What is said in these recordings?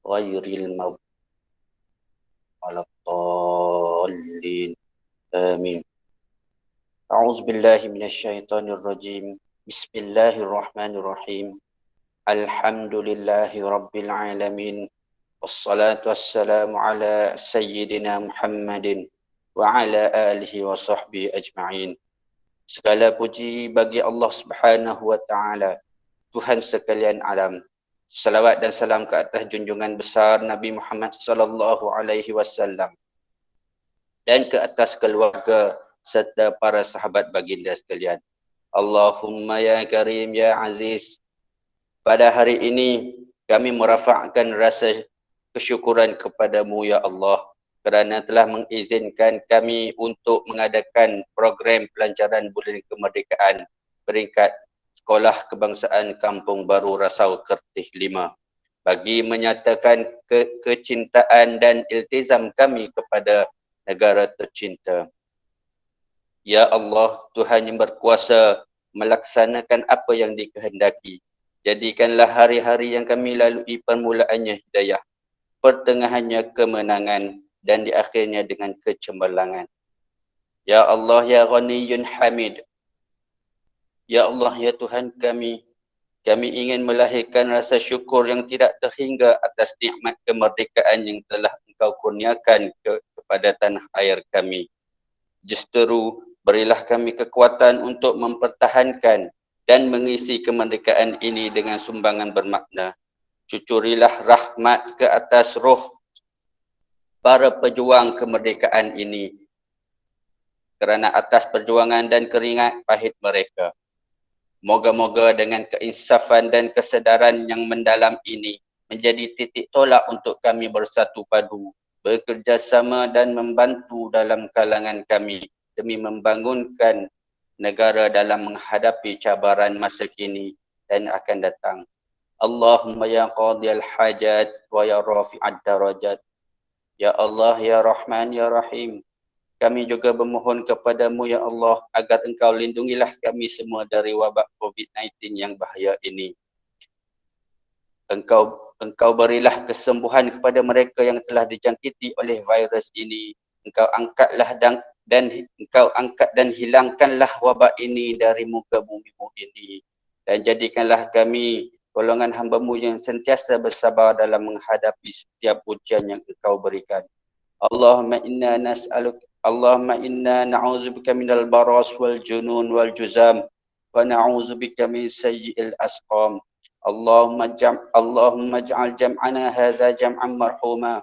ghairil maghdubi waladdallin. Amin. A'udzu billahi minasyaitonir rajim. Bismillahirrahmanirrahim. Alhamdulillahi rabbil alamin. Wassalatu wassalamu ala sayyidina Muhammadin wa ala alihi wa sahbihi ajma'in. Segala puji bagi Allah Subhanahu wa taala, Tuhan sekalian alam. Salawat dan salam ke atas junjungan besar Nabi Muhammad sallallahu alaihi wasallam dan ke atas keluarga serta para sahabat baginda sekalian. Allahumma ya Karim ya Aziz. Pada hari ini kami merafakkan rasa kesyukuran kepadamu ya Allah kerana telah mengizinkan kami untuk mengadakan program pelancaran Bulan Kemerdekaan peringkat Sekolah Kebangsaan Kampung Baru Rasau Kertih 5 bagi menyatakan kecintaan dan iltizam kami kepada negara tercinta. Ya Allah, Tuhan yang berkuasa melaksanakan apa yang dikehendaki. Jadikanlah hari-hari yang kami lalui permulaannya hidayah, pertengahannya kemenangan dan di akhirnya dengan kecemerlangan. Ya Allah, ya Ghaniyun Hamid. Ya Allah, ya Tuhan kami ingin melahirkan rasa syukur yang tidak terhingga atas nikmat kemerdekaan yang telah Engkau kurniakan kepada tanah air kami. Justeru, berilah kami kekuatan untuk mempertahankan dan mengisi kemerdekaan ini dengan sumbangan bermakna. Cucurilah rahmat ke atas roh para pejuang kemerdekaan ini kerana atas perjuangan dan keringat pahit mereka. Moga-moga dengan keinsafan dan kesedaran yang mendalam ini menjadi titik tolak untuk kami bersatu padu, bekerjasama dan membantu dalam kalangan kami demi membangunkan negara dalam menghadapi cabaran masa kini dan akan datang. Allahumma ya qadiyal hajat wa ya rafi'ad darajat. Ya Allah, ya Rahman, ya Rahim. Kami juga bermohon kepadamu ya Allah agar Engkau lindungilah kami semua dari wabak COVID-19 yang bahaya ini. Engkau berilah kesembuhan kepada mereka yang telah dijangkiti oleh virus ini. Engkau angkatlah Engkau angkat dan hilangkanlah wabak ini dari muka bumi ini. Dan jadikanlah kami golongan hamba-Mu yang sentiasa bersabar dalam menghadapi setiap ujian yang Engkau berikan. Allahumma inna na'udzubika minal baras wal junun wal juzam wa na'udzubika min sayyi'il asqam. Allahumma ij'al jam'ana hadza jam'an marhuma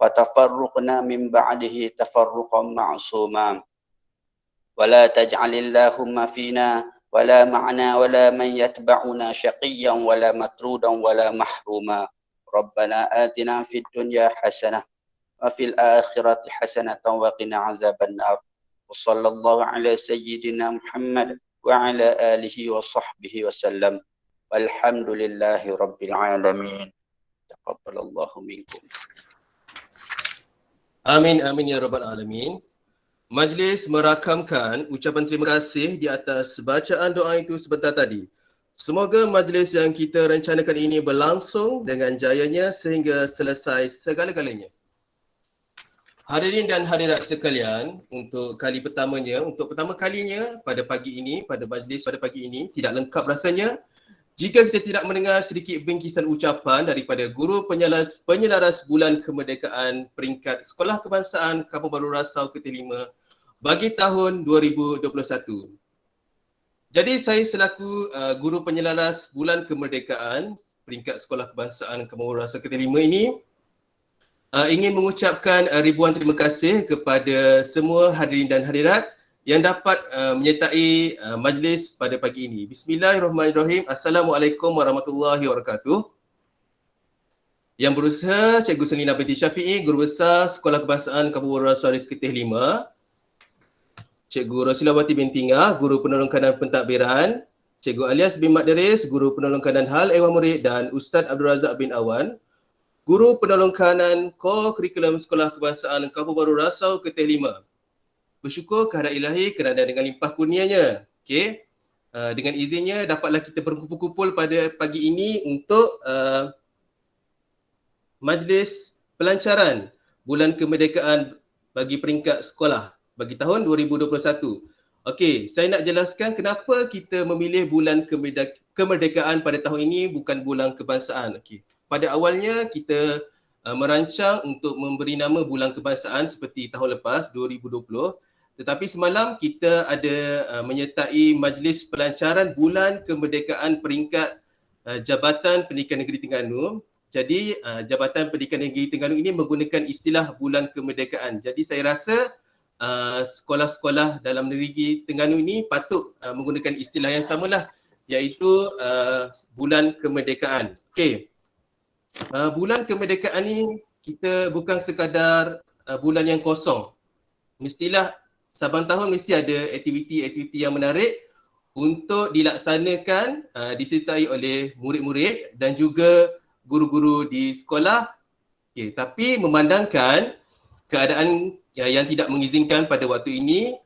wa tafarruqna min ba'dihi tafarruqan ma'suma. Wa la taj'alillahumma fina wa la ma'na wa la man yatba'una syaqiyyan wa la matrudan wa la mahruma. Rabbana atina fid dunya hasanah wa fil akhirati hasanatan wa qina azaban nar. Wa sallallahu ala sayyidina Muhammad wa ala alihi wa sahbihi wa sallam. Walhamdulillahi rabbil alamin. Taqabbalallahu minkum. Amin, amin ya rabbal alamin. Majlis merakamkan ucapan terima kasih di atas bacaan doa itu sebentar tadi. Semoga majlis yang kita rencanakan ini berlangsung dengan jayanya sehingga selesai segala-galanya. Hadirin dan hadirat sekalian, untuk pertama kalinya pada pagi ini, pada majlis pada pagi ini, tidak lengkap rasanya jika kita tidak mendengar sedikit bingkisan ucapan daripada Guru Penyelaras Bulan Kemerdekaan peringkat Sekolah Kebangsaan Kampung Baru Rasau Kertih 5 bagi tahun 2021. Jadi saya selaku Guru Penyelaras Bulan Kemerdekaan peringkat Sekolah Kebangsaan Kampung Baru Rasau Kertih 5 ini ingin mengucapkan ribuan terima kasih kepada semua hadirin dan hadirat yang dapat menyertai majlis pada pagi ini. Bismillahirrahmanirrahim. Assalamualaikum warahmatullahi wabarakatuh. Yang berusaha Cikgu Selina binti Syafi'i, Guru Besar Sekolah Kebangsaan Kampung Baru Rasau Kertih 5. Cikgu Rosilawati binti Ngah, Guru Penolong Kanan Pentadbiran. Cikgu Alias bin Mat Deris, Guru Penolong Kanan Hal Ehwal Murid, dan Ustaz Abdul Razak bin Awan, Guru Penolong Kanan Core Kurikulum Sekolah Kebangsaan Kampung Baru Rasau Kertih 5. Bersyukur kehadrat ilahi kerana dengan limpah kurnianya, dengan izinnya dapatlah kita berkumpul-kumpul pada pagi ini untuk Majlis Pelancaran Bulan Kemerdekaan bagi peringkat sekolah bagi tahun 2021. Okey, saya nak jelaskan kenapa kita memilih bulan kemerdekaan pada tahun ini bukan bulan kebangsaan. Okey. Pada awalnya kita merancang untuk memberi nama bulan kebangsaan seperti tahun lepas 2020, tetapi semalam kita ada menyertai Majlis Pelancaran Bulan Kemerdekaan peringkat Jabatan Pendidikan Negeri Terengganu. Jadi Jabatan Pendidikan Negeri Terengganu ini menggunakan istilah bulan kemerdekaan. Jadi saya rasa sekolah-sekolah dalam negeri Terengganu ini patut menggunakan istilah yang samalah, iaitu bulan kemerdekaan. Okey. Bulan kemerdekaan ni kita bukan sekadar bulan yang kosong. Mestilah saban tahun mesti ada aktiviti-aktiviti yang menarik untuk dilaksanakan disertai oleh murid-murid dan juga guru-guru di sekolah. Okey, tapi memandangkan keadaan yang tidak mengizinkan pada waktu ini,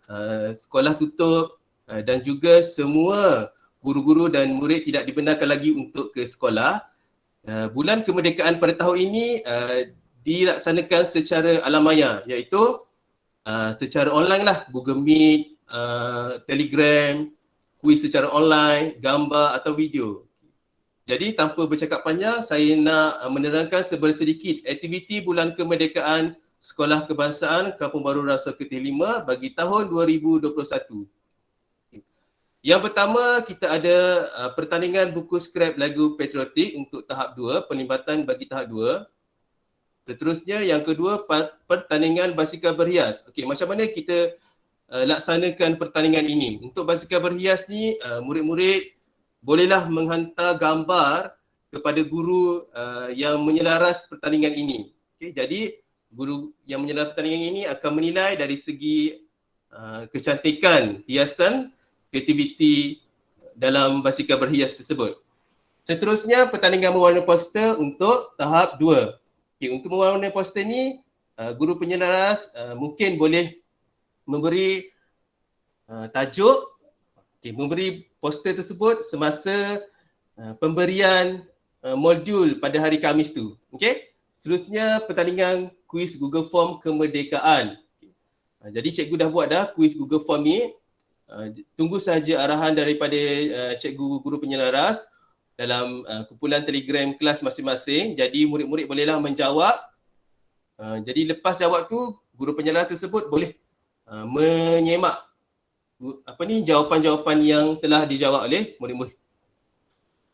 sekolah tutup dan juga semua guru-guru dan murid tidak dibenarkan lagi untuk ke sekolah. Bulan kemerdekaan pada tahun ini dilaksanakan secara alam maya, iaitu secara online lah, Google Meet, Telegram, kuis secara online, gambar atau video. Jadi tanpa bercakap panjang, saya nak menerangkan sedikit aktiviti bulan kemerdekaan Sekolah Kebangsaan Kampung Baru Rasa ke-5 bagi tahun 2021. Yang pertama, kita ada pertandingan buku skrap lagu patriotik untuk tahap 2, penlibatan bagi tahap 2. Seterusnya, yang kedua, pertandingan basikal berhias. Okey, macam mana kita laksanakan pertandingan ini? Untuk basikal berhias ni, murid-murid bolehlah menghantar gambar kepada guru yang menyelaras pertandingan ini. Okey, jadi guru yang menyelaras pertandingan ini akan menilai dari segi kecantikan hiasan aktiviti dalam basikal berhias tersebut. Seterusnya, pertandingan mewarna poster untuk tahap 2. Okay, untuk mewarna poster ni, guru penyelaras mungkin boleh memberi tajuk, memberi poster tersebut semasa pemberian modul pada hari Khamis tu. Okay? Seterusnya, pertandingan kuis Google Form kemerdekaan. Jadi cikgu dah buat dah kuis Google Form ni. Tunggu saja arahan daripada cikgu guru penyelaras dalam kumpulan Telegram kelas masing-masing. Jadi murid-murid bolehlah menjawab. Jadi lepas jawab tu, guru penyelaras tersebut boleh menyemak jawapan-jawapan yang telah dijawab oleh murid-murid.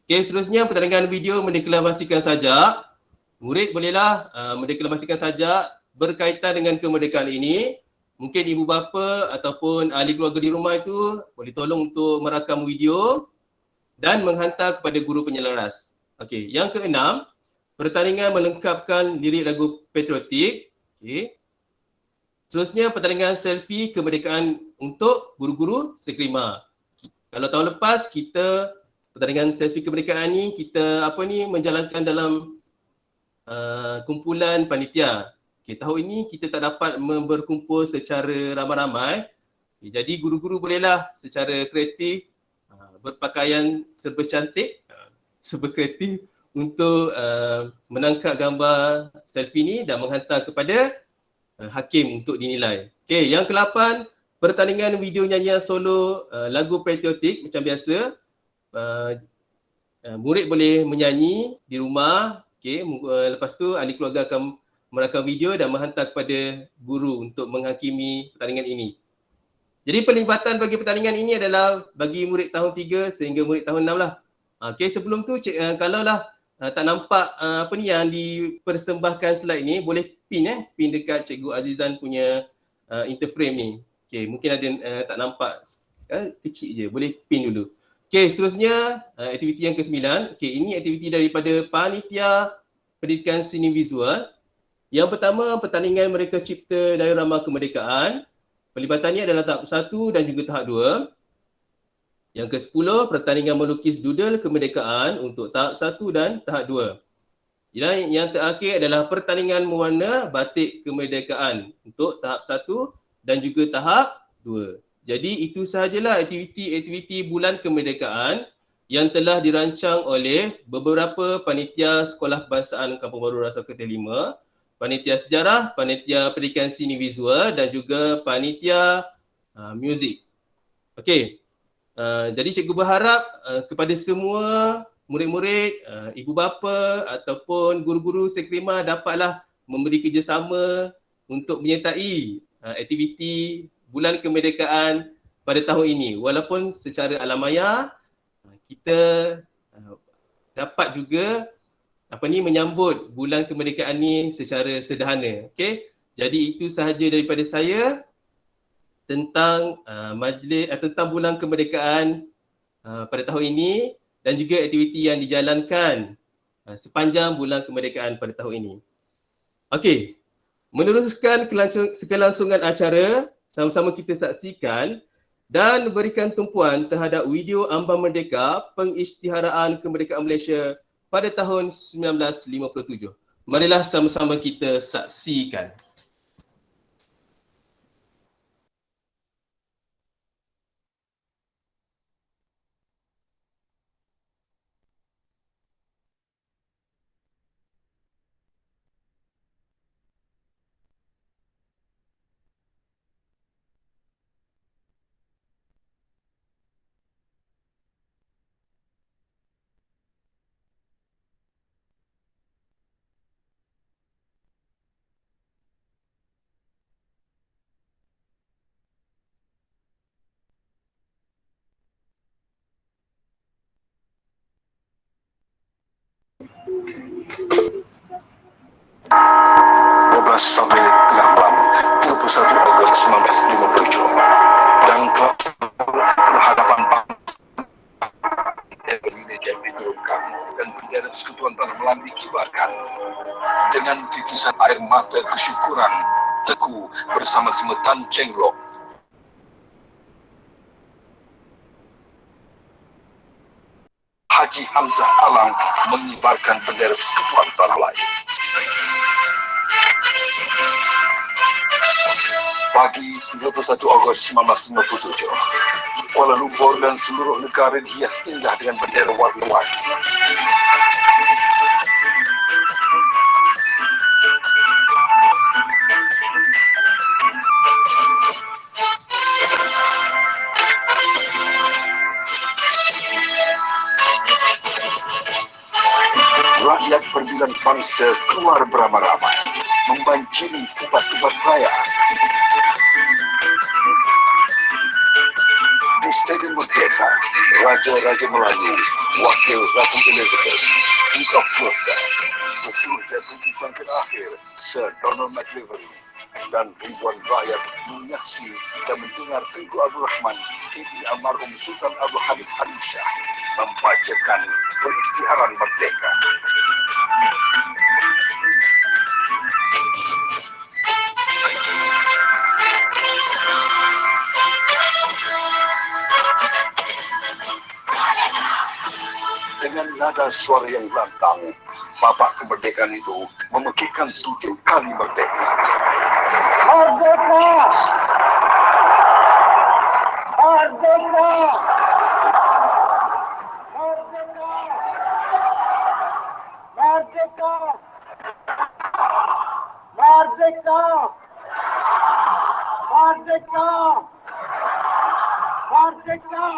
Okey, seterusnya pertandingan video mendeklarasikan sajak. Murid bolehlah mendeklarasikan sajak berkaitan dengan kemerdekaan ini. Mungkin ibu bapa ataupun ahli keluarga di rumah itu boleh tolong untuk merakam video dan menghantar kepada guru penyelaras. Okey, yang keenam, pertandingan melengkapkan lirik lagu patriotik. Okey. Seterusnya, pertandingan selfie kemerdekaan untuk guru-guru sekrima. Kalau tahun lepas kita pertandingan selfie kemerdekaan ni kita menjalankan dalam kumpulan panitia. Okay, tahun ini kita tak dapat berkumpul secara ramai-ramai. Okay, jadi guru-guru bolehlah secara kreatif berpakaian serba cantik, serba kreatif untuk menangkap gambar selfie ni dan menghantar kepada hakim untuk dinilai. Okay, yang ke-8, pertandingan video nyanyian solo lagu patriotik macam biasa. Murid boleh menyanyi di rumah. Okay, lepas tu ahli keluarga akan merakam video dan menghantar kepada guru untuk menghakimi pertandingan ini. Jadi pelibatan bagi pertandingan ini adalah bagi murid tahun 3 sehingga murid tahun 6 lah. Okay, sebelum tu kalau lah tak nampak yang dipersembahkan slide ni, boleh pin dekat Cikgu Azizan punya interframe ni. Okay, mungkin ada tak nampak, kecil je, boleh pin dulu. Okay, seterusnya aktiviti yang ke-9. Okay, ini aktiviti daripada Panitia Pendidikan Seni Visual. Yang pertama, pertandingan mereka cipta diorama kemerdekaan. Pelibatannya adalah tahap 1 dan juga tahap 2. Yang ke-10, pertandingan melukis doodle kemerdekaan untuk tahap 1 dan tahap 2. Dan yang terakhir adalah pertandingan mewarna batik kemerdekaan untuk tahap 1 dan juga tahap 2. Jadi itu sahajalah aktiviti-aktiviti bulan kemerdekaan yang telah dirancang oleh beberapa panitia Sekolah Kebangsaan Kampung Baru Rasa Ke-5, panitia sejarah, panitia pendidikan seni visual dan juga panitia muzik. Okey. Jadi cikgu berharap kepada semua murid-murid, ibu bapa ataupun guru-guru sekrima dapatlah memberi kerjasama untuk menyertai aktiviti Bulan Kemerdekaan pada tahun ini. Walaupun secara alam maya kita dapat juga menyambut Bulan Kemerdekaan ni secara sederhana. Okey. Jadi itu sahaja daripada saya tentang majlis tentang Bulan Kemerdekaan pada tahun ini dan juga aktiviti yang dijalankan sepanjang Bulan Kemerdekaan pada tahun ini. Okey, meneruskan kelangsungan acara, sama-sama kita saksikan dan berikan tumpuan terhadap video Ambang Merdeka Pengisytiharaan Kemerdekaan Malaysia pada tahun 1957. Marilah sama-sama kita saksikan. Sampai tengah malam 21 Ogos 1957 dan kelas berhadapan unit yang diturunkan dan bendera Persekutuan Tanah Melang dikibarkan dengan titisan air mata kesyukuran Teku bersama semua Tan Cheng Lock. Haji Hamzah Alam mengibarkan bendera Persekutuan Tanah Melayu. Pagi 31 Ogos 1957, Kuala Lumpur dan seluruh negara dihias indah dengan bendera warna-warni. Rakyat berbilang bangsa keluar beramai-ramai, membanjiri tempat-tempat perayaan. Di Stadium Merdeka, Raja-Raja Melayu, Wakil Ratu Elizabeth, Duke of Gloucester, Pesuruh Deputi Sangkan Akhir, Sir Donald McLevery, dan ribuan rakyat menyaksi dan mendengar Tengku Abdul Rahman, Ibu almarhum Sultan Abdul Hamid Ali Shah membacakan Pengisytiharan Merdeka. Dengan nada suara yang lantang, Bapak Kemerdekaan itu memekikkan 7 kali merdeka. Merdeka! Merdeka! Merdeka! Merdeka! Merdeka! Merdeka! Merdeka!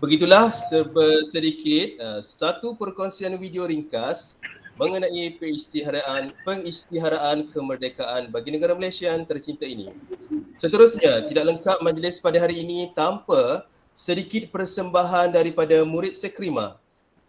Begitulah sedikit satu perkongsian video ringkas mengenai pengisytiharaan kemerdekaan bagi negara Malaysia yang tercinta ini. Seterusnya, tidak lengkap majlis pada hari ini tanpa sedikit persembahan daripada murid Sekrima.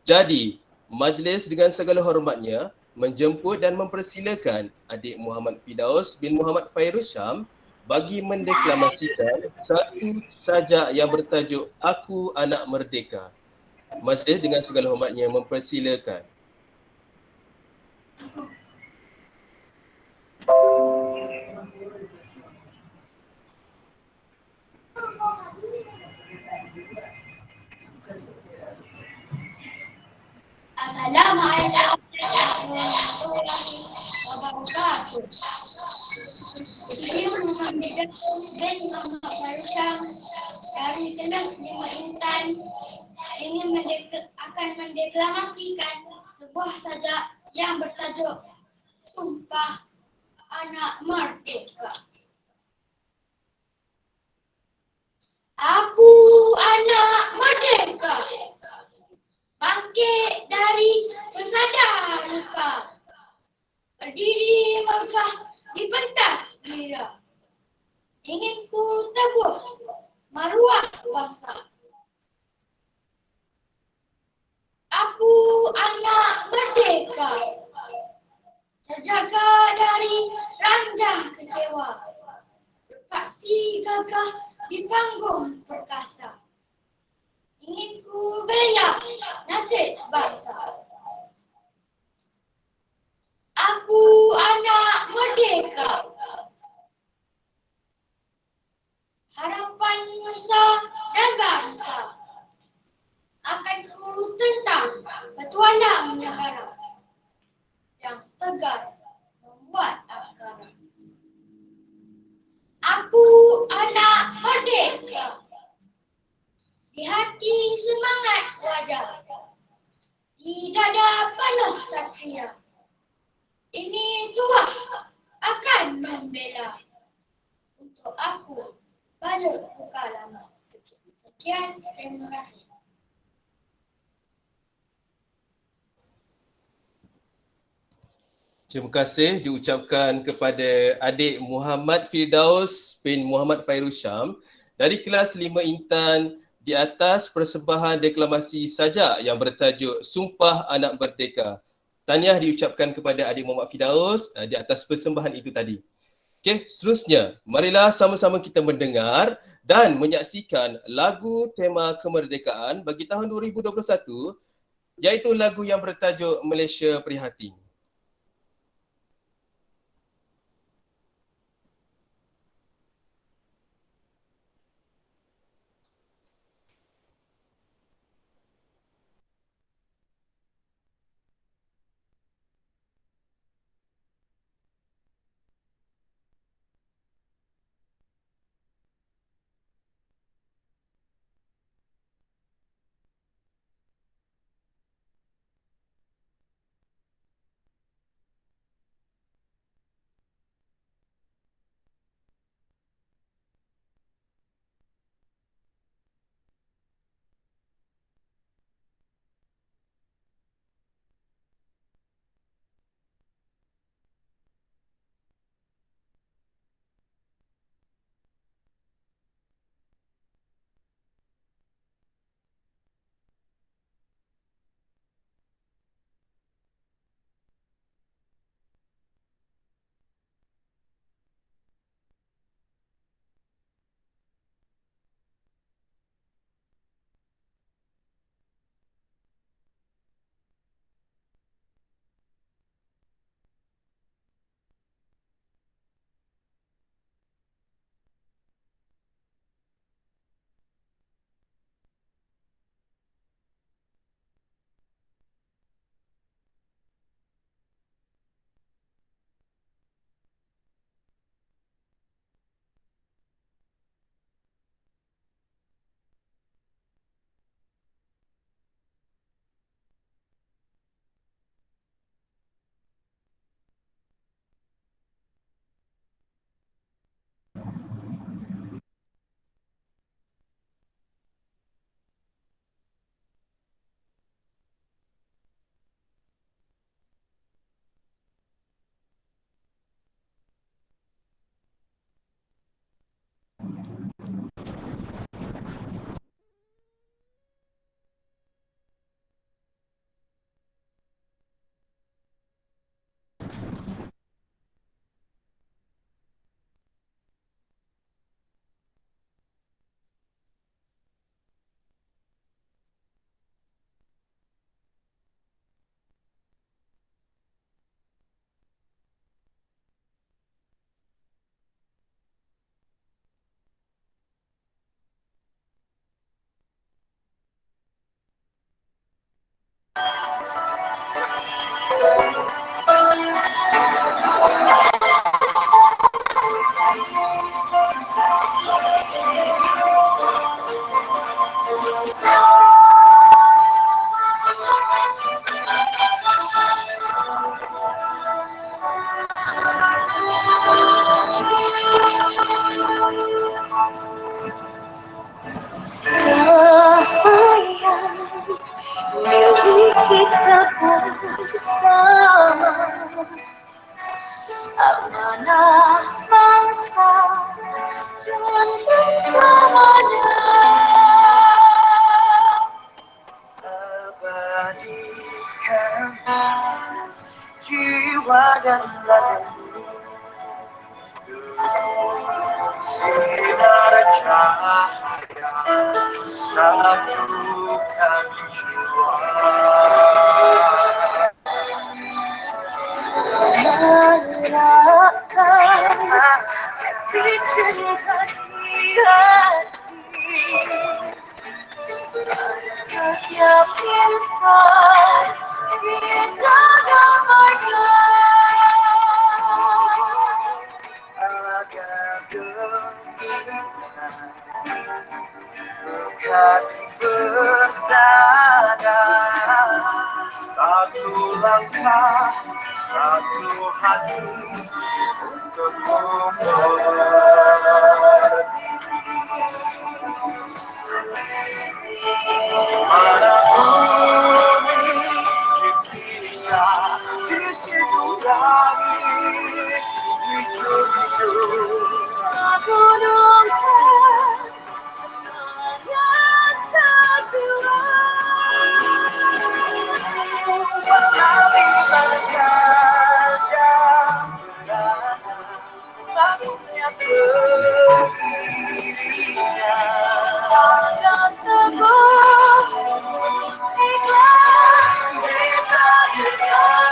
Jadi, majlis dengan segala hormatnya menjemput dan mempersilakan adik Muhammad Firdaus bin Muhammad Fairuz Syam bagi mendeklamasikan satu sajak yang bertajuk Aku Anak Merdeka. Majlis dengan segala hormatnya mempersilakan. Assalamualaikum warahmatullahi wabarakatuh. Saya Muhammad Firdaus bin Muhammad Fairuz Syam dari kelas 5 Intan ingin akan mendeklamasikan sebuah sajak yang bertajuk Sumpah Anak Merdeka. Aku anak merdeka, bangkit dari pesada luka, berdiri megah di pentas gila. Ingin ku tebus maruah bangsa. Aku anak merdeka, terjaga dari ranjang kecewa, berpaksi gagah di panggung perkasa. Ingin ku bela nasib bangsa. Aku anak merdeka, harapan nusa dan bangsa. Akan ku tentang petualang negara yang tegar membuat angkara. Aku anak merdeka, di hati semangat wajah, di dada penuh satria. Ini tuah akan membela untuk aku balut luka lama. Sekian, terima kasih. Terima kasih diucapkan kepada adik Muhammad Firdaus bin Muhammad Fairuz Syam dari kelas 5 Intan di atas persembahan deklamasi sajak yang bertajuk Sumpah Anak Merdeka. Tahniah diucapkan kepada adik Muhammad Firdaus di atas persembahan itu tadi. Okey, seterusnya marilah sama-sama kita mendengar dan menyaksikan lagu tema kemerdekaan bagi tahun 2021 iaitu lagu yang bertajuk Malaysia Prihatin. Milik kita bersama, amanah bangsa junjung selamanya. Abadikan jiwa dan ragamu, sinar cahaya satukan jiwa. Merahkan cinta di hati, setiap insan kita damaikan, agar gembira bukan bersama. Satu langkah, satu hati untuk pada bumi kita di situ langit hijau-hijau. Gunung yang tertua, walau saja bangunnya berdirinya dan teguh ikhlas ditakdirkan.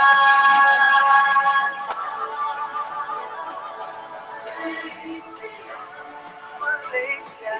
Malaysia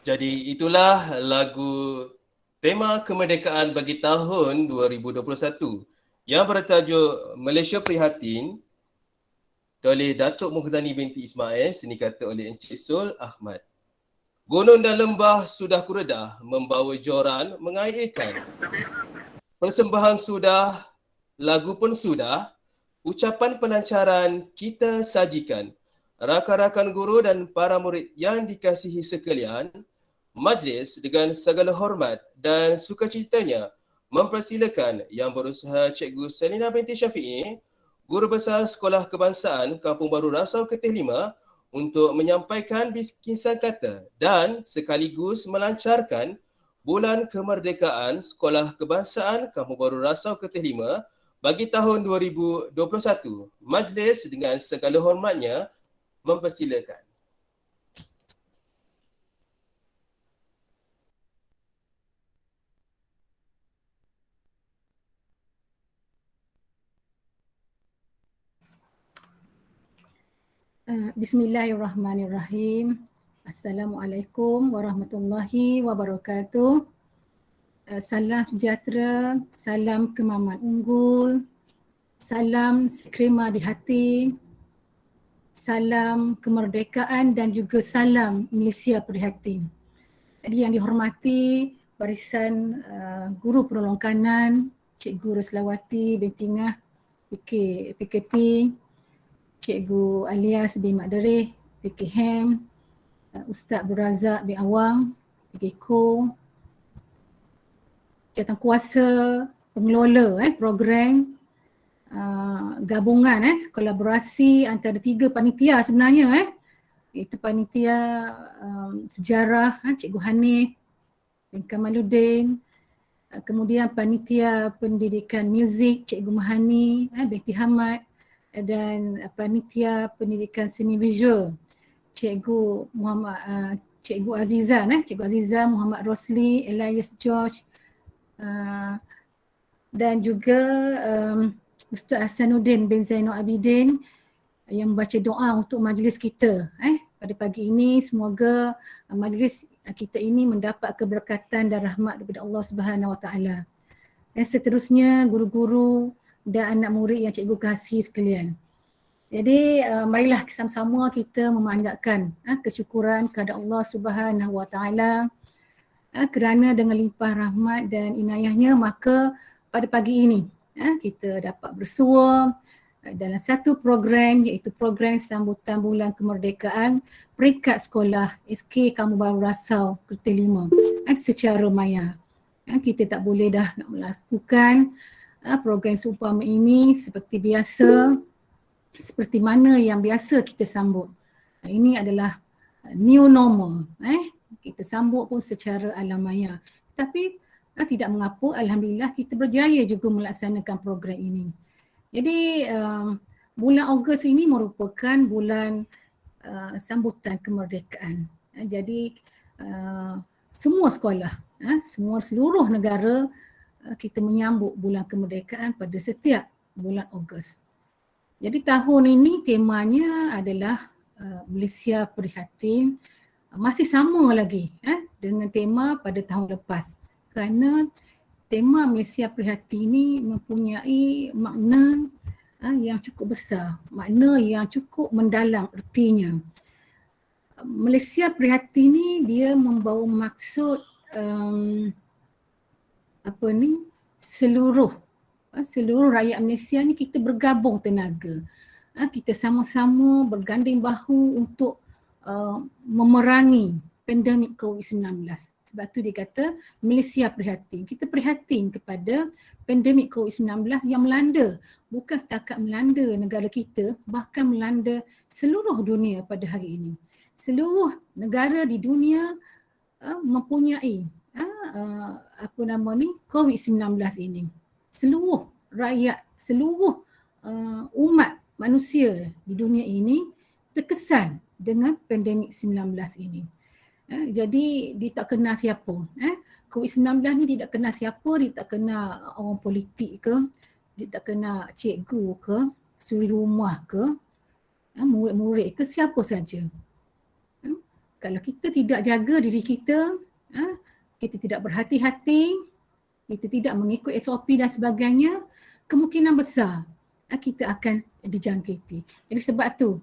Jadi itulah lagu tema kemerdekaan bagi tahun 2021 yang bertajuk Malaysia Prihatin oleh Datuk Mukhzani binti Ismail, seni kata oleh Encik Sul Ahmad. Gunung dan lembah sudah kuredah, membawa joran mengairkan. Persembahan sudah, lagu pun sudah, ucapan pelancaran kita sajikan. Rakan-rakan guru dan para murid yang dikasihi sekalian, majlis dengan segala hormat dan sukacitanya mempersilakan Yang Berusaha Cikgu Selina binti Syafiee, Guru Besar Sekolah Kebangsaan Kampung Baru Rasau Keteh 5 untuk menyampaikan bisikan kata dan sekaligus melancarkan Bulan Kemerdekaan Sekolah Kebangsaan Kampung Baru Rasau Keteh 5 bagi tahun 2021. Majlis dengan segala hormatnya mempersilakan. Bismillahirrahmanirrahim. Assalamualaikum warahmatullahi wabarakatuh. Salam sejahtera, salam kemaman unggul, salam sekrema di hati, salam kemerdekaan dan juga salam Malaysia Prihatin. Jadi yang dihormati barisan guru penolong kanan, Cikgu Roslawati binti Ngah PKP, Cikgu Alias bin Makdereh PKHEM, Ustaz Abdul Razak bin Awang PKKO, Jawatankuasa pengelola program gabungan kolaborasi antara 3 panitia sebenarnya iaitu panitia sejarah Cikgu Hanif bin Kamaluddin, kemudian panitia pendidikan muzik Cikgu Mahani binti Hamad, dan panitia pendidikan seni visual Cikgu Muhammad Cikgu Aziza Muhammad Rosli, Elias George, dan juga Ustaz Hasanuddin bin Zainul Abidin yang membaca doa untuk majlis kita pada pagi ini. Semoga majlis kita ini mendapat keberkatan dan rahmat daripada Allah Subhanahu Wa Taala. Dan seterusnya guru-guru dan anak murid yang cikgu kasihi sekalian. Jadi marilah sama-sama kita memanjatkan kesyukuran kepada Allah Subhanahu Wa Taala kerana dengan limpah rahmat dan inayahnya maka pada pagi ini kita dapat bersua dalam satu program iaitu program sambutan bulan kemerdekaan peringkat sekolah SK Kamu Baru Rasau Kerteh 5 secara maya. Kita tak boleh dah nak melakukan program seumpama ini seperti biasa, seperti mana yang biasa kita sambut. Ini adalah new normal. Kita sambut pun secara alam maya. Tapi tidak mengapa, alhamdulillah kita berjaya juga melaksanakan program ini. Jadi bulan Ogos ini merupakan bulan sambutan kemerdekaan. Jadi semua sekolah, seluruh negara kita menyambut bulan kemerdekaan pada setiap bulan Ogos. Jadi tahun ini temanya adalah Malaysia Prihatin, masih sama lagi dengan tema pada tahun lepas. Kerana tema Malaysia Prihatin ini mempunyai makna yang cukup besar, makna yang cukup mendalam ertinya. Malaysia Prihatin ini dia membawa maksud seluruh rakyat Malaysia ni kita bergabung tenaga. Kita sama-sama berganding bahu untuk memerangi pandemik COVID-19. Sebab tu dia kata Malaysia prihatin. Kita prihatin kepada pandemik COVID-19 yang melanda, bukan setakat melanda negara kita, bahkan melanda seluruh dunia pada hari ini. Seluruh negara di dunia mempunyai COVID-19 ini. Seluruh rakyat, seluruh umat manusia di dunia ini terkesan dengan pandemik 19 ini. Jadi dia tak kenal siapa. COVID-19 ni dia tak kenal siapa, dia tak kenal orang politik ke, dia tak kenal cikgu ke, suri rumah ke, murid-murid ke, siapa saja. Kalau kita tidak jaga diri kita, kita tidak berhati-hati, kita tidak mengikut SOP dan sebagainya, kemungkinan besar kita akan dijangkiti. Jadi sebab tu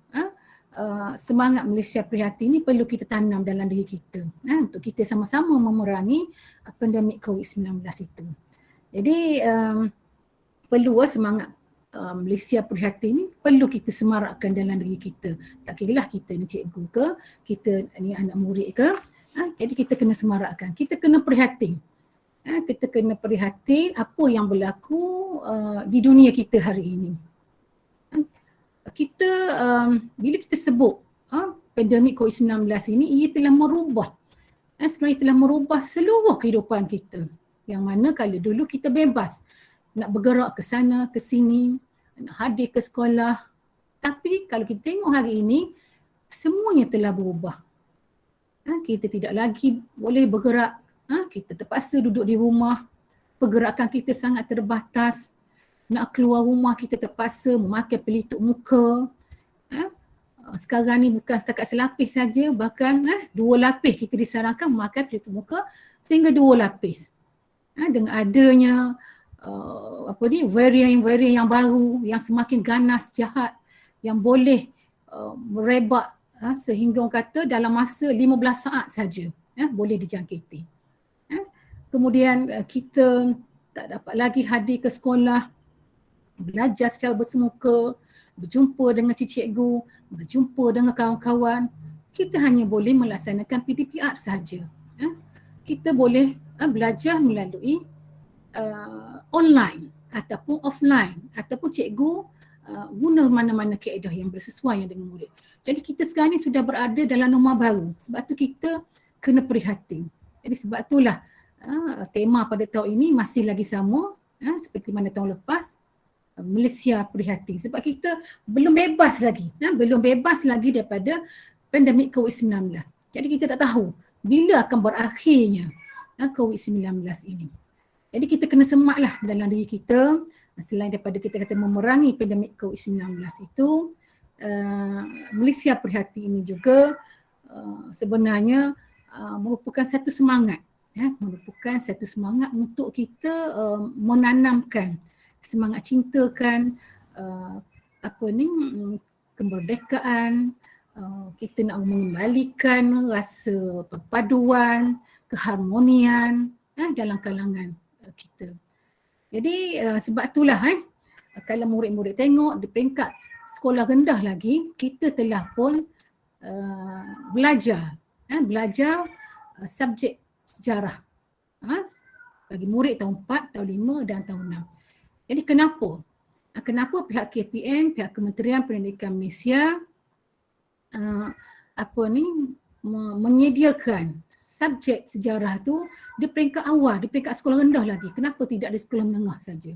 semangat Malaysia Prihatin ini perlu kita tanam dalam diri kita untuk kita sama-sama memerangi pandemik COVID-19 itu. Jadi perlu semangat Malaysia Prihatin ini perlu kita semarakkan dalam diri kita. Tak kiralah kita ni cikgu ke, kita ni anak murid ke, jadi kita kena semarakkan. Kita kena prihatin. Kita kena prihatin apa yang berlaku di dunia kita hari ini. Kita bila kita sebut pandemik COVID-19 ini, ia telah merubah sebenarnya telah merubah seluruh kehidupan kita. Yang mana kalau dulu kita bebas nak bergerak ke sana ke sini, nak hadir ke sekolah, tapi kalau kita tengok hari ini semuanya telah berubah. Kita tidak lagi boleh bergerak, kita terpaksa duduk di rumah, pergerakan kita sangat terbatas. Nak keluar rumah kita terpaksa memakai pelitup muka. Sekarang ni bukan setakat selapis saja, bahkan 2 lapis kita disarankan memakai pelitup muka sehingga 2 lapis. Dengan adanya varian yang baru yang semakin ganas, jahat, yang boleh merebak sehingga orang kata dalam masa 15 saat saja boleh dijangkiti. Kemudian kita tak dapat lagi hadir ke sekolah, belajar secara bersemuka, berjumpa dengan cikgu, berjumpa dengan kawan-kawan. Kita hanya boleh melaksanakan PDPR sahaja. Kita boleh belajar melalui online ataupun offline, ataupun cikgu guna mana-mana kaedah yang bersesuaian dengan murid. Jadi kita sekarang ni sudah berada dalam norma baru. Sebab tu kita kena prihatin. Jadi sebab itulah tema pada tahun ini masih lagi sama seperti mana tahun lepas. Malaysia prihatin sebab kita belum bebas lagi. Belum bebas lagi daripada pandemik COVID-19. Jadi kita tak tahu bila akan berakhirnya COVID-19 ini. Jadi kita kena semaklah dalam diri kita, selain daripada kita kata memerangi pandemik COVID-19 itu, Malaysia prihatin ini juga sebenarnya merupakan satu semangat, merupakan satu semangat untuk kita menanamkan semangat cintakan kemerdekaan, kita nak mengembalikan rasa perpaduan, keharmonian dalam kalangan kita. Jadi sebab itulah kalau murid-murid tengok di peringkat sekolah rendah lagi, kita telah pun belajar subjek sejarah bagi murid tahun 4, tahun 5 dan tahun 6. Jadi kenapa? Kenapa pihak KPM, pihak Kementerian Pendidikan Malaysia menyediakan subjek sejarah tu di peringkat awal, di peringkat sekolah rendah lagi. Kenapa tidak di sekolah menengah saja?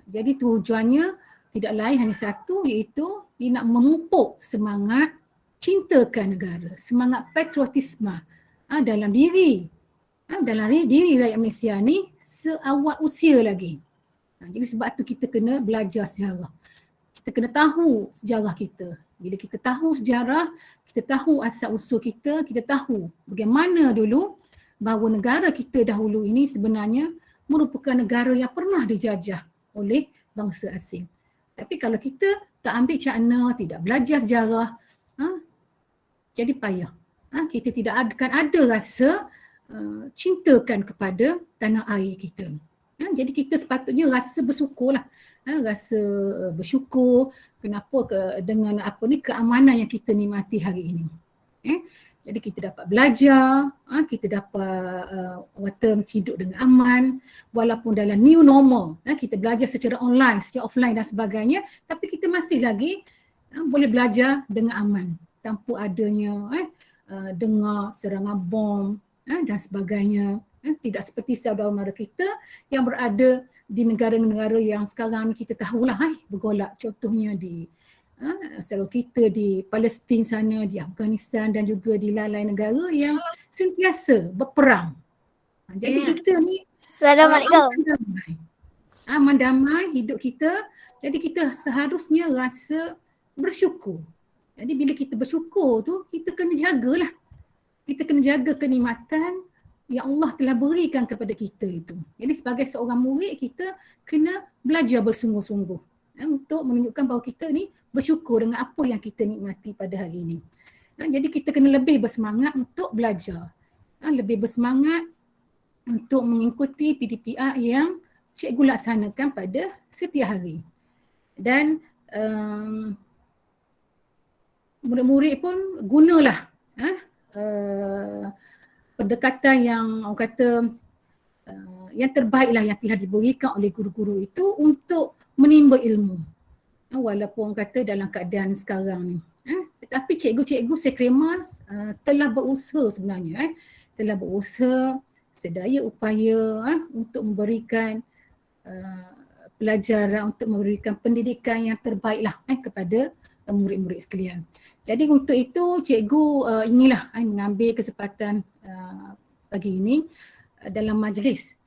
Jadi tujuannya tidak lain hanya satu, iaitu dia nak memupuk semangat cintakan negara, semangat patriotisme dalam diri rakyat Malaysia ni seawal usia lagi. Jadi sebab tu kita kena belajar sejarah. Kita kena tahu sejarah kita. Bila kita tahu sejarah, kita tahu asal usul kita, kita tahu bagaimana dulu bahawa negara kita dahulu ini sebenarnya merupakan negara yang pernah dijajah oleh bangsa asing. Tapi kalau kita tak ambil cakna, tidak belajar sejarah, jadi payah. Kita tidak akan ada rasa cintakan kepada tanah air kita. Jadi kita sepatutnya rasa bersyukurlah. Rasa bersyukur kenapa dengan keamanan yang kita nikmati hari ini. Jadi kita dapat belajar, kita dapat hidup dengan aman walaupun dalam new normal. Kita belajar secara online, secara offline dan sebagainya, tapi kita masih lagi boleh belajar dengan aman tanpa adanya dengar serangan bom dan sebagainya. Tidak seperti saudara mara kita yang berada di negara-negara yang sekarang kita tahulah bergolak. Contohnya di saudara kita di Palestin sana, di Afghanistan dan juga di lain-lain negara yang sentiasa berperang. Jadi kita ni Assalamualaikum. Aman damai hidup kita. Jadi kita seharusnya rasa bersyukur. Jadi bila kita bersyukur tu, kita kena jagalah. Kita kena jaga kenikmatan yang Allah telah berikan kepada kita itu. Jadi sebagai seorang murid, kita kena belajar bersungguh-sungguh untuk menunjukkan bahawa kita ni bersyukur dengan apa yang kita nikmati pada hari ini. Jadi kita kena lebih bersemangat untuk belajar. Lebih bersemangat untuk mengikuti PDPR yang cikgu laksanakan pada setiap hari. Dan murid-murid pun gunalah pendekatan yang orang kata yang terbaiklah yang telah diberikan oleh guru-guru itu untuk menimba ilmu. Walaupun orang kata dalam keadaan sekarang ni. Tetapi cikgu-cikgu sekrema telah berusaha sebenarnya. Telah berusaha sedaya upaya untuk memberikan pelajaran, untuk memberikan pendidikan yang terbaiklah kepada murid-murid sekalian. Jadi untuk itu cikgu inilah mengambil kesempatan pagi ini dalam majlis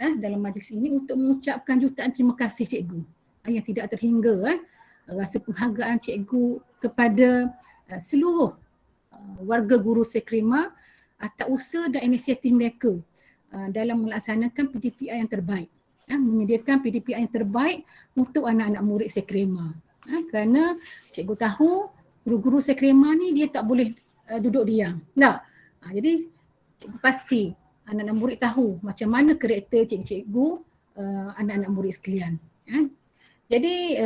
ini untuk mengucapkan jutaan terima kasih cikgu yang tidak terhingga rasa penghargaan cikgu kepada seluruh warga guru sekrema atas usaha dan inisiatif mereka dalam melaksanakan PDPR yang terbaik, menyediakan PDPR yang terbaik untuk anak-anak murid sekrema. Kerana cikgu tahu guru-guru sekrema ni dia tak boleh duduk diam. Jadi cikgu pasti anak-anak murid tahu macam mana karakter cikgu-cikgu anak-anak murid sekalian. Jadi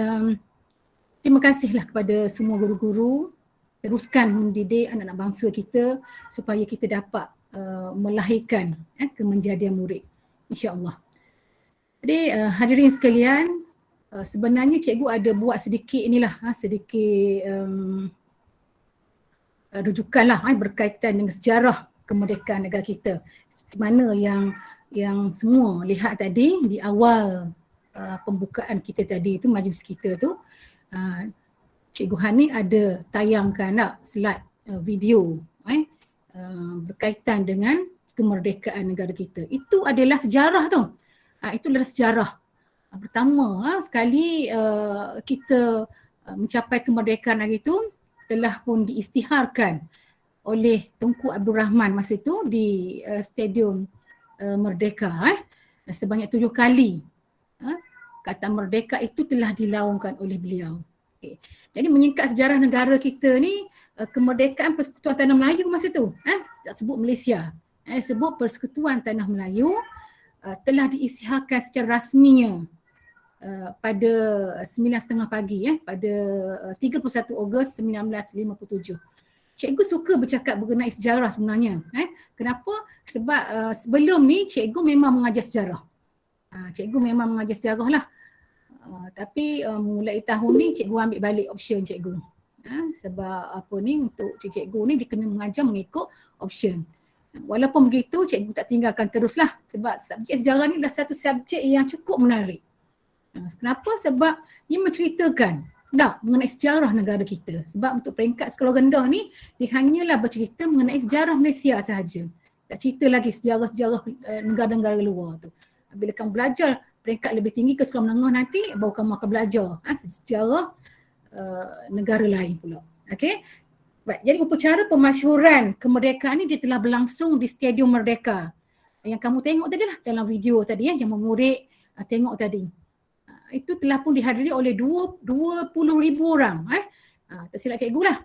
terima kasihlah kepada semua guru-guru, teruskan mendidik anak-anak bangsa kita supaya kita dapat melahirkan kemenjadian murid, insya-Allah. Jadi hadirin sekalian, sebenarnya cikgu ada buat sedikit sedikit rujukanlah berkaitan dengan sejarah kemerdekaan negara kita. Mana yang semua lihat tadi di awal pembukaan kita tadi tu, majlis kita tu, Cikgu Hani ada tayangkan slide video berkaitan dengan kemerdekaan negara kita. Itu adalah sejarah tu. Itu adalah sejarah. Pertama sekali kita mencapai kemerdekaan hari itu telah pun diisytiharkan oleh Tunku Abdul Rahman masa itu di Stadium Merdeka sebanyak 7 kali. Kata merdeka itu telah dilaungkan oleh beliau. Okay. Jadi menyingkat sejarah negara kita ni, kemerdekaan Persekutuan Tanah Melayu masa tu, tak sebut Malaysia, sebut Persekutuan Tanah Melayu telah diisytiharkan secara rasminya pada 9.30 pagi pada 31 Ogos 1957. Cikgu suka bercakap mengenai sejarah sebenarnya. Kenapa? Sebab sebelum ni cikgu memang mengajar sejarah. Cikgu memang mengajar sejarah lah. Tapi mulai tahun ni cikgu ambil balik option cikgu. Sebab apa ni, untuk cikgu ni dia kena mengajar mengikut option. Walaupun begitu cikgu tak tinggalkan teruslah, sebab subjek sejarah ni adalah satu subjek yang cukup menarik. Kenapa? Sebab ia menceritakan mengenai sejarah negara kita. Sebab untuk peringkat sekolah rendah ni, dia hanyalah bercerita mengenai sejarah Malaysia sahaja. Tak cerita lagi sejarah-sejarah negara-negara luar tu. Bila kamu belajar peringkat lebih tinggi ke sekolah menengah nanti, baru kamu akan belajar sejarah negara lain pula. Okey. Baik, jadi upacara pemasyhuran kemerdekaan ni dia telah berlangsung di Stadium Merdeka. Yang kamu tengok tadi lah dalam video tadi yang memurid tengok tadi. Itu telah pun dihadiri oleh 20,000 orang. Tak silap cikgu lah.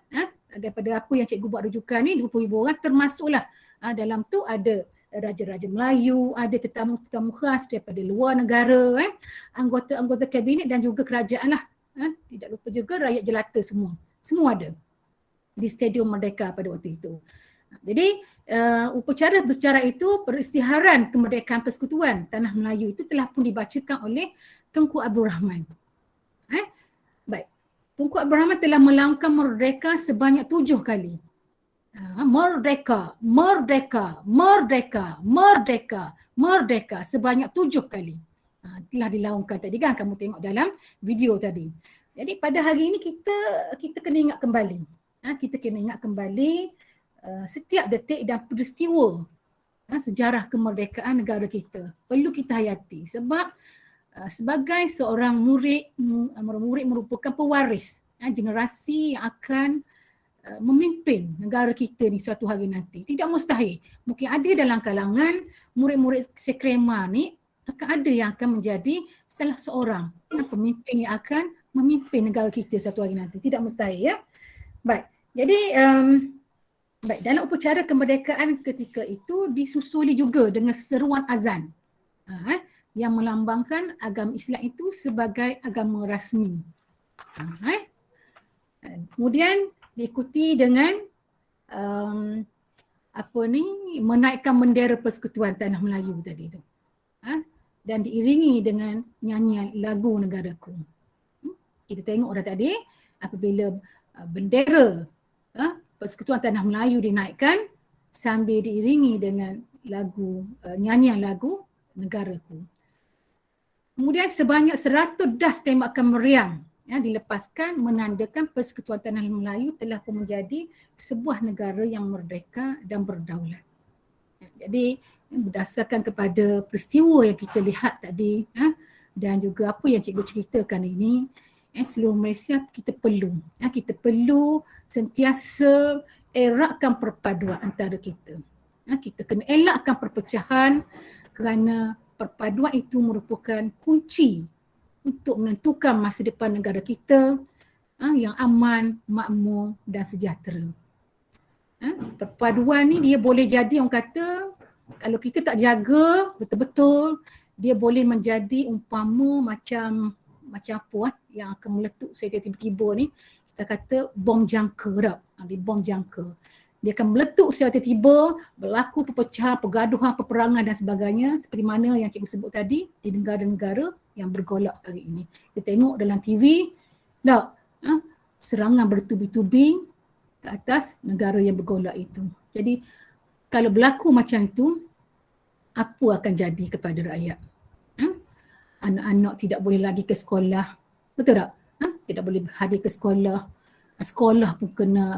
Daripada apa yang cikgu buat rujukan ni, 20,000 orang termasuklah. Dalam tu ada Raja-Raja Melayu, ada tetamu-tetamu khas daripada luar negara, anggota-anggota kabinet dan juga kerajaan lah. Tidak lupa juga rakyat jelata semua. Semua ada di Stadium Merdeka pada waktu itu. Jadi upacara bersejarah itu, peristiharan kemerdekaan Persekutuan Tanah Melayu itu telah pun dibacakan oleh Tunku Abdul Rahman. Baik. Tunku Abdul Rahman telah melaungkan merdeka sebanyak 7 kali. Merdeka, merdeka, merdeka, merdeka, merdeka sebanyak 7 kali. Telah dilaungkan tadi kan, kamu tengok dalam video tadi. Jadi pada hari ini kita kena ingat kembali. Kita kena ingat kembali setiap detik dan peristiwa sejarah kemerdekaan negara kita. Perlu kita hayati sebab sebagai seorang murid merupakan pewaris generasi yang akan memimpin negara kita ni suatu hari nanti. Tidak mustahil. Mungkin ada dalam kalangan murid-murid sekrema ni akan ada yang akan menjadi salah seorang pemimpin yang akan memimpin negara kita suatu hari nanti. Tidak mustahil ya. Baik. Jadi baik, dalam upacara kemerdekaan ketika itu disusuli juga dengan seruan azan. Yang melambangkan agama Islam itu sebagai agama rasmi. Kemudian diikuti dengan menaikkan bendera Persekutuan Tanah Melayu tadi tu. Dan diiringi dengan nyanyian lagu negaraku. Kita tengok dah tadi apabila bendera Persekutuan Tanah Melayu dinaikkan sambil diiringi dengan lagu nyanyian lagu negaraku. Kemudian sebanyak 100 das tembakan meriam dilepaskan menandakan Persekutuan Tanah Melayu telah pun menjadi sebuah negara yang merdeka dan berdaulat. Jadi berdasarkan kepada peristiwa yang kita lihat tadi dan juga apa yang cikgu ceritakan ini, seluruh Malaysia kita perlu sentiasa eratkan perpaduan antara kita. Kita kena elakkan perpecahan kerana perpaduan itu merupakan kunci untuk menentukan masa depan negara kita yang aman, makmur dan sejahtera. Perpaduan ni dia boleh jadi orang kata kalau kita tak jaga betul-betul, dia boleh menjadi umpama macam apa yang akan meletup secara tiba-tiba ni, kita kata bom jangka tak? Dia bom jangka. Dia akan meletup secara tiba-tiba, berlaku perpecahan, pergaduhan, peperangan dan sebagainya seperti mana yang cikgu sebut tadi di negara-negara yang bergolak hari ini. Kita tengok dalam TV, tak? Serangan bertubi-tubi ke atas negara yang bergolak itu. Jadi kalau berlaku macam itu, apa akan jadi kepada rakyat? Anak-anak tidak boleh lagi ke sekolah. Betul tak? Tidak boleh hadir ke sekolah. Sekolah pun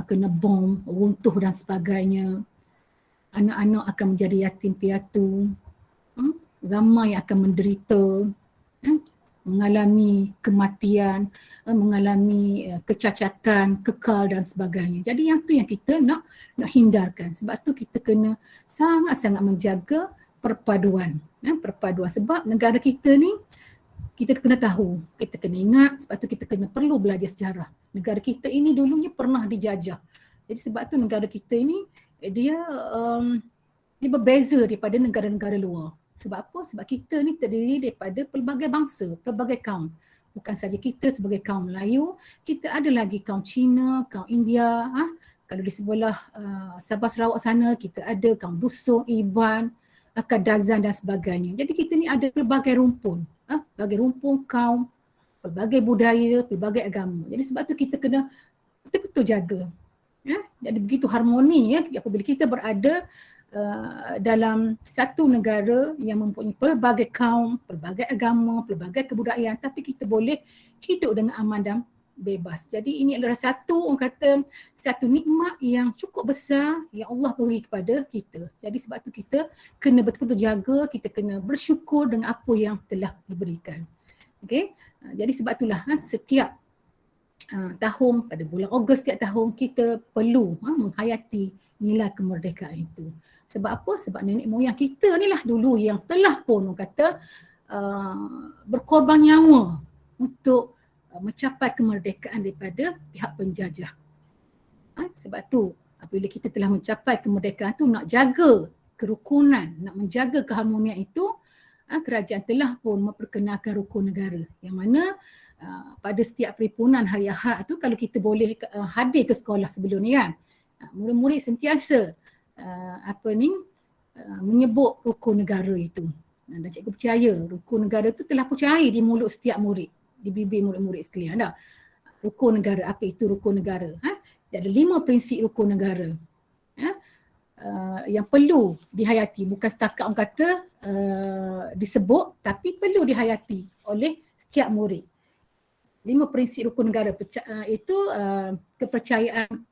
kena bom, runtuh dan sebagainya. Anak-anak akan menjadi yatim piatu. Ramai akan menderita. Mengalami kematian, mengalami kecacatan, kekal dan sebagainya. Jadi yang tu yang kita nak hindarkan. Sebab tu kita kena sangat-sangat menjaga perpaduan. Perpaduan sebab negara kita ni kita kena tahu, kita kena ingat, sebab tu kita kena perlu belajar sejarah. Negara kita ini dulunya pernah dijajah. Jadi sebab tu negara kita ini dia berbeza daripada negara-negara luar. Sebab apa? Sebab kita ni terdiri daripada pelbagai bangsa, pelbagai kaum. Bukan saja kita sebagai kaum Melayu, kita ada lagi kaum Cina, kaum India. Kalau di sebelah Sabah Sarawak sana, kita ada kaum Dusun, Iban, Kadazan dan sebagainya. Jadi kita ni ada pelbagai rumpun. Pelbagai rumpun kaum, pelbagai budaya, pelbagai agama. Jadi sebab tu kita kena betul-betul jaga. Jadi begitu harmoni apabila kita berada dalam satu negara yang mempunyai pelbagai kaum, pelbagai agama, pelbagai kebudayaan, tapi kita boleh hidup dengan aman dan bebas. Jadi ini adalah satu nikmat yang cukup besar yang Allah beri kepada kita. Jadi sebab tu kita kena betul-betul jaga, kita kena bersyukur dengan apa yang telah diberikan. Okey. Jadi sebab itulah setiap tahun pada bulan Ogos setiap tahun kita perlu menghayati nilai kemerdekaan itu. Sebab apa? Sebab nenek moyang kita ni lah dulu yang telah pun berkorban nyawa untuk mencapai kemerdekaan daripada pihak penjajah. Sebab tu apabila kita telah mencapai kemerdekaan tu, nak jaga kerukunan, nak menjaga keharmonian itu, kerajaan telah pun memperkenalkan rukun negara yang mana pada setiap perhimpunan hari Ahad tu kalau kita boleh hadir ke sekolah sebelum ni kan, murid-murid sentiasa menyebut rukun negara itu. Dan cikgu percaya rukun negara itu telah percaya di mulut setiap murid, di bibir murid-murid sekalian dah. Rukun negara, apa itu rukun negara? Dia ada 5 prinsip rukun negara yang perlu dihayati. Bukan setakat orang kata disebut, tapi perlu dihayati oleh setiap murid. 5 prinsip rukun negara itu kepercayaan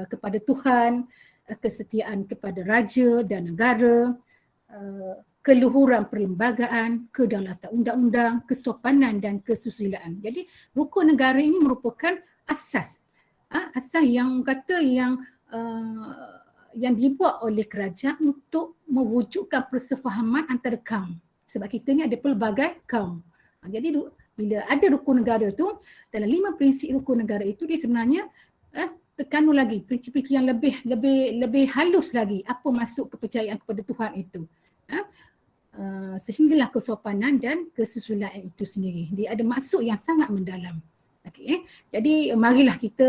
kepada Tuhan, kesetiaan kepada raja dan negara, keluhuran perlembagaan, kedaulatan undang-undang, kesopanan dan kesusilaan. Jadi rukun negara ini merupakan asas. Asas yang kata yang dibuat oleh kerajaan untuk mewujudkan persefahaman antara kaum. Sebab kita ni ada pelbagai kaum. Jadi bila ada rukun negara tu, dalam 5 prinsip rukun negara itu dia sebenarnya tekankan lagi prinsip-prinsip yang lebih halus lagi apa maksud kepercayaan kepada Tuhan itu. Sehinggalah kesopanan dan kesusilaan itu sendiri. Dia ada maksud yang sangat mendalam. Okay. Jadi marilah kita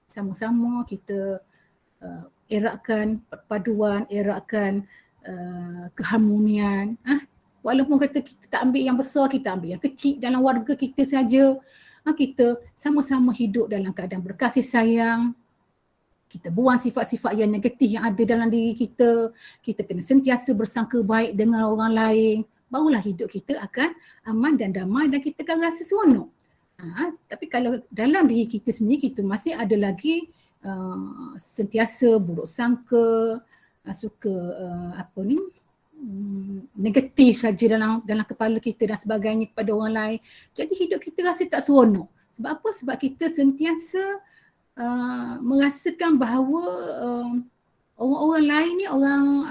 sama-sama kita eratkan perpaduan, eratkan keharmonian. Walaupun kata kita tak ambil yang besar, kita ambil yang kecil dalam warga kita saja. Kita sama-sama hidup dalam keadaan berkasih sayang. Kita buang sifat-sifat yang negatif yang ada dalam diri kita. Kita kena sentiasa bersangka baik dengan orang lain. Barulah hidup kita akan aman dan damai dan kita akan rasa seronok. Tapi kalau dalam diri kita sendiri kita masih ada lagi sentiasa buruk sangka, suka negatif saja dalam kepala kita dan sebagainya kepada orang lain. Jadi hidup kita rasa tak seronok. Sebab apa? Sebab kita sentiasa merasakan bahawa orang-orang lain ni orang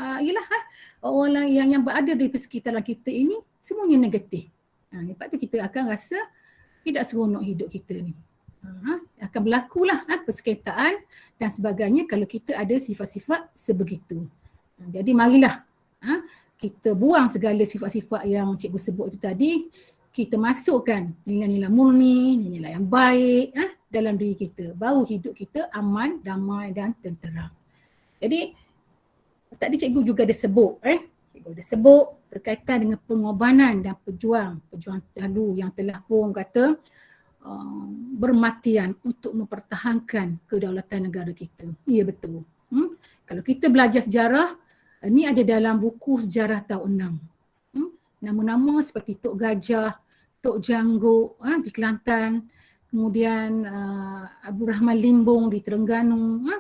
lain yang berada di persekitaran kita ini semuanya negatif. Lepas tu kita akan rasa tidak seronok hidup kita ni. Akan berlakulah persengketaan dan sebagainya kalau kita ada sifat-sifat sebegitu. Jadi marilah kita buang segala sifat-sifat yang cikgu sebut itu tadi, kita masukkan nilai-nilai murni, nilai yang baik dalam diri kita. Baru hidup kita aman, damai dan tentera. Jadi tadi cikgu juga ada sebut, cikgu ada sebut berkaitan dengan pengorbanan dan pejuang dahulu yang telah pun kata bermatian untuk mempertahankan kedaulatan negara kita. Ya betul. Kalau kita belajar sejarah, ini ada dalam buku sejarah tahun 6. Nama-nama seperti Tok Gajah, Tok Jangguk di Kelantan, kemudian Abu Rahman Limbung di Terengganu,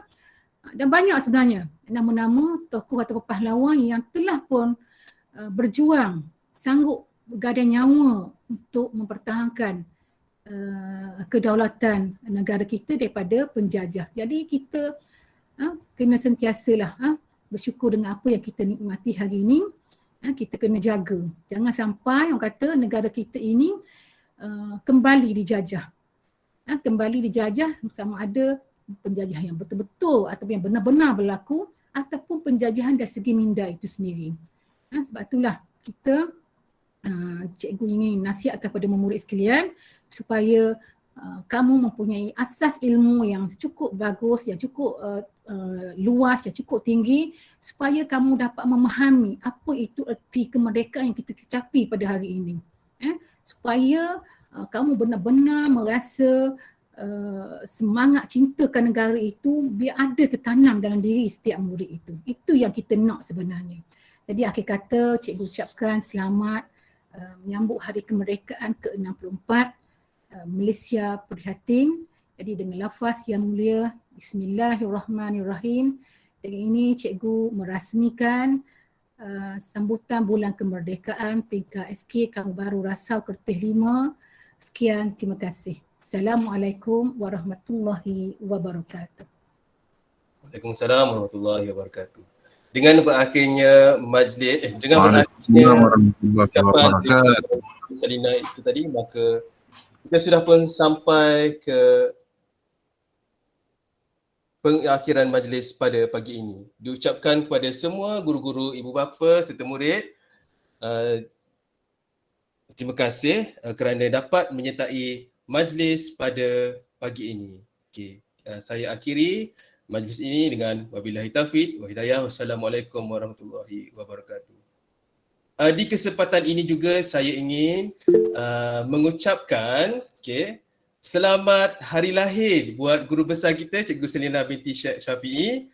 dan banyak sebenarnya nama-nama tokoh atau pahlawan yang telah pun berjuang, sanggup bergadang nyawa untuk mempertahankan kedaulatan negara kita daripada penjajah. Jadi kita kena sentiasalah bersyukur dengan apa yang kita nikmati hari ini. Kita kena jaga. Jangan sampai orang kata negara kita ini kembali dijajah. Kembali dijajah sama ada penjajahan yang betul-betul atau yang benar-benar berlaku ataupun penjajahan dari segi minda itu sendiri. Sebab itulah kita cikgu ingin nasihatkan kepada murid sekalian supaya kamu mempunyai asas ilmu yang cukup bagus, yang cukup luas, yang cukup tinggi supaya kamu dapat memahami apa itu erti kemerdekaan yang kita capai pada hari ini. Supaya kamu benar-benar merasa semangat cintakan negara itu biar ada tertanam dalam diri setiap murid itu. Itu yang kita nak sebenarnya. Jadi akhir kata cikgu ucapkan selamat menyambut hari kemerdekaan ke-64. Malaysia prihatin. Jadi dengan lafaz yang mulia, Bismillahirrahmanirrahim. Dengan ini cikgu merasmikan sambutan bulan kemerdekaan peringkat SK Kampung Baru Rasau Kertih 5. Sekian, terima kasih. Assalamualaikum warahmatullahi wabarakatuh. Waalaikumsalam warahmatullahi wabarakatuh. Dengan berakhirnya majlis, dengan berakhirnya ucapan Salina itu tadi, maka kita sudah pun sampai ke pengakhiran majlis pada pagi ini. Diucapkan kepada semua guru-guru, ibu bapa serta murid, terima kasih kerana dapat menyertai majlis pada pagi ini. Okay. Saya akhiri majlis ini dengan wabillahi taufiq wa hidayah. Wassalamualaikum warahmatullahi wabarakatuh. Di kesempatan ini juga saya ingin mengucapkan selamat hari lahir buat guru besar kita, Cikgu Selina binti Syekh Syafiee.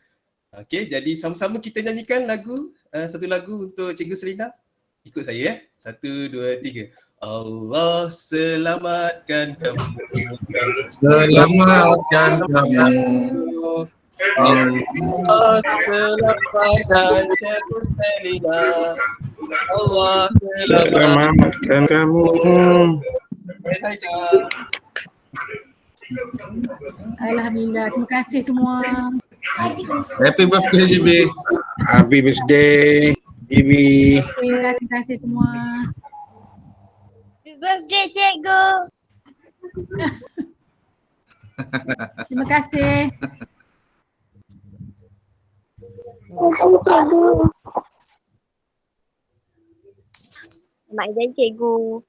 Jadi sama-sama kita nyanyikan lagu, satu lagu untuk Cikgu Selina. Ikut saya 1, 2, 3. Allah selamatkan kamu. Selamatkan kamu. Allah selamatkan Cikgu Selina. Allah Selamatkan kamu. Alhamdulillah, terima kasih semua. Happy birthday GB. Happy birthday GB. Terima kasih semua. Happy birthday cikgu. Terima kasih. Selamat Hari Raya Cikgu.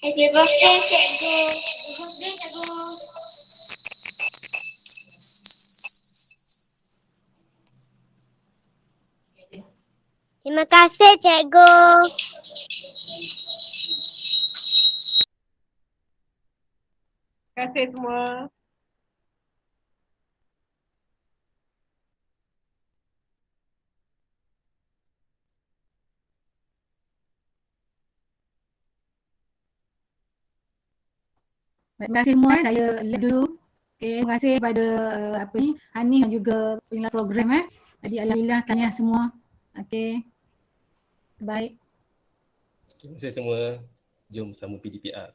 Happy birthday cikgu. Happy birthday cikgu. Terima kasih Cikgu. Terima kasih semua. Terima kasih semua. Saya lihat dulu. Terima kasih kepada Hani dan juga penyelenggara program. Jadi alhamdulillah tanya semua. Baik. Terima kasih semua. Jom sama PDPR.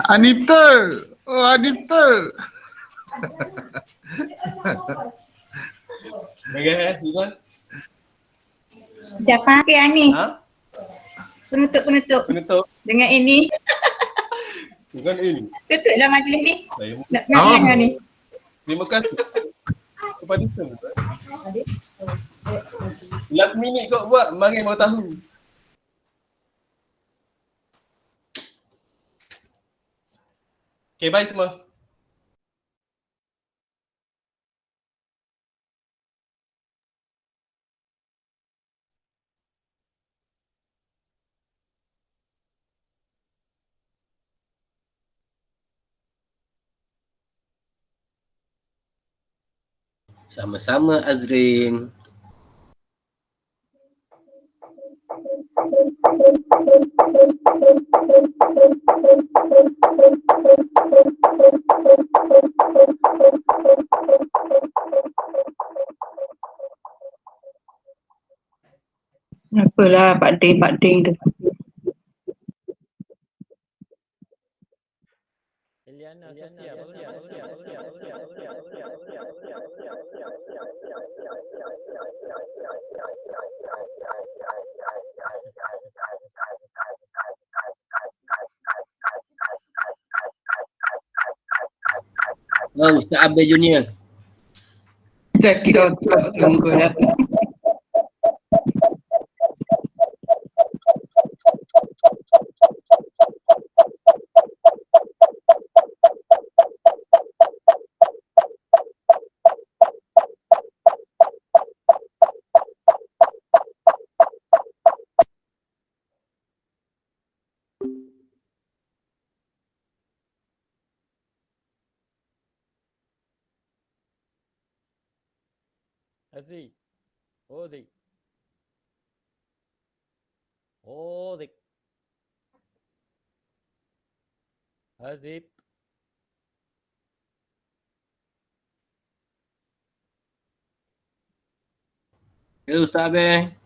Anita. Oh Anita. Bagai Izan? Siapa yang ni? Ha? Penutup. Penutup. Dengan ini. Bukan ini. Tutuplah majlis ni. Saya Nak dengar ni. terima kasih kepada semua. Last minute kau buat, mari baru tahu. Okay, bye semua. Sama-sama Azrin. Apalah Pak Ding tu. Oh, Ustaz Abel Junior. Dah kira tunggu dah. Aziz. Ozik. Ozik. Aziz. Ya Ustaz Abel.